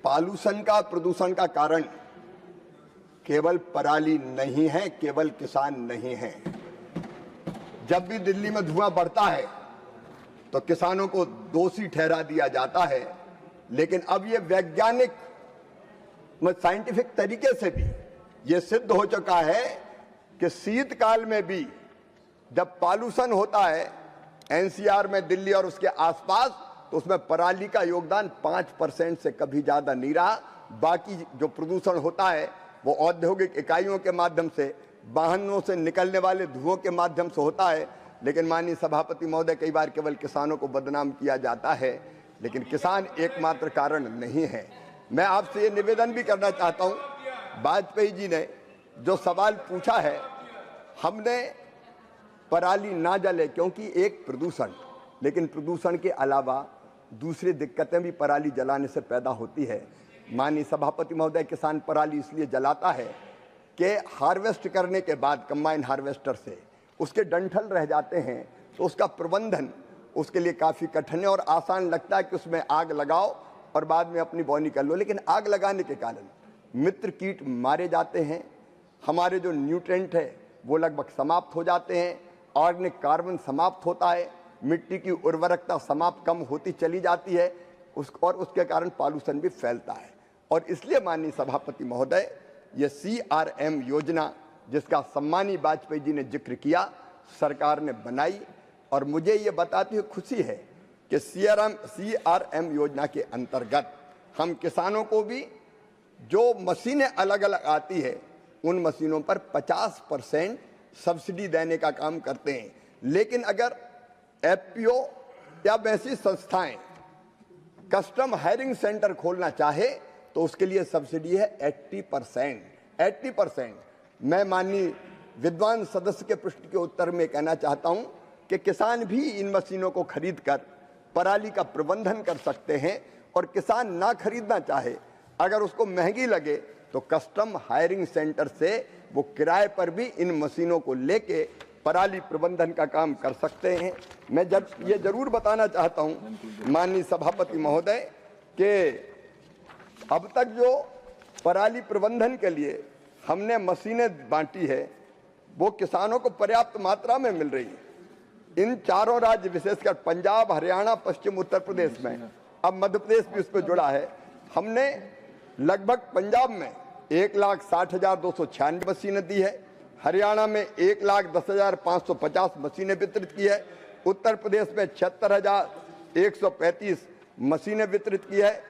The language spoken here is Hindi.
पॉल्यूशन का, प्रदूषण का कारण केवल पराली नहीं है, केवल किसान नहीं है। जब भी दिल्ली में धुआं बढ़ता है तो किसानों को दोषी ठहरा दिया जाता है, लेकिन अब ये वैज्ञानिक साइंटिफिक तरीके से भी ये सिद्ध हो चुका है कि शीतकाल में भी जब पॉल्यूशन होता है एनसीआर में, दिल्ली और उसके आसपास, तो उसमें पराली का योगदान 5% से कभी ज्यादा नहीं रहा। बाकी जो प्रदूषण होता है वो औद्योगिक इकाइयों के माध्यम से, वाहनों से निकलने वाले धुओं के माध्यम से होता है। लेकिन माननीय सभापति महोदय, कई बार केवल किसानों को बदनाम किया जाता है, लेकिन किसान एकमात्र कारण नहीं है। मैं आपसे ये निवेदन भी करना चाहता हूँ, वाजपेयी जी ने जो सवाल पूछा है, हमने पराली ना जले क्योंकि एक प्रदूषण, लेकिन प्रदूषण के अलावा दूसरी दिक्कतें भी पराली जलाने से पैदा होती है। माननीय सभापति महोदय, किसान पराली इसलिए जलाता है कि हार्वेस्ट करने के बाद कंबाइन हार्वेस्टर से उसके डंठल रह जाते हैं, तो उसका प्रबंधन उसके लिए काफ़ी कठिन है और आसान लगता है कि उसमें आग लगाओ और बाद में अपनी बोनी कर लो। लेकिन आग लगाने के कारण मित्र कीट मारे जाते हैं, हमारे जो न्यूट्रेंट है वो लगभग समाप्त हो जाते हैं, ऑर्गेनिक कार्बन समाप्त होता है, मिट्टी की उर्वरकता समाप्त कम होती चली जाती है, और उसके कारण पॉल्यूशन भी फैलता है। और इसलिए माननीय सभापति महोदय, ये CRM योजना जिसका सम्मानीय वाजपेयी जी ने जिक्र किया, सरकार ने बनाई, और मुझे ये बताते हुए खुशी है कि CRM योजना के अंतर्गत हम किसानों को भी जो मशीनें अलग अलग आती है उन मशीनों पर 50% सब्सिडी देने का काम करते हैं। लेकिन अगर FPO या वैसी संस्थाएं कस्टम हायरिंग सेंटर खोलना चाहे तो उसके लिए सब्सिडी है 80%। मैं माननीय विद्वान सदस्य के प्रश्न के उत्तर में कहना चाहता हूं कि किसान भी इन मशीनों को खरीदकर पराली का प्रबंधन कर सकते हैं, और किसान ना खरीदना चाहे, अगर उसको महंगी लगे तो कस्टम हायरिंग सेंटर से वो किराए पर भी इन मशीनों को लेके पराली प्रबंधन का काम कर सकते हैं। मैं ये जरूर बताना चाहता हूं माननीय सभापति महोदय कि अब तक जो पराली प्रबंधन के लिए हमने मशीनें बांटी है वो किसानों को पर्याप्त मात्रा में मिल रही है। इन चारों राज्य, विशेषकर पंजाब, हरियाणा, पश्चिम उत्तर प्रदेश में, अब मध्य प्रदेश भी उस पर जुड़ा है, हमने लगभग पंजाब में 1,60,296 मशीनें दी है, हरियाणा में 1,10,550 मशीनें वितरित की है, उत्तर प्रदेश में 76,135 मशीनें वितरित की है।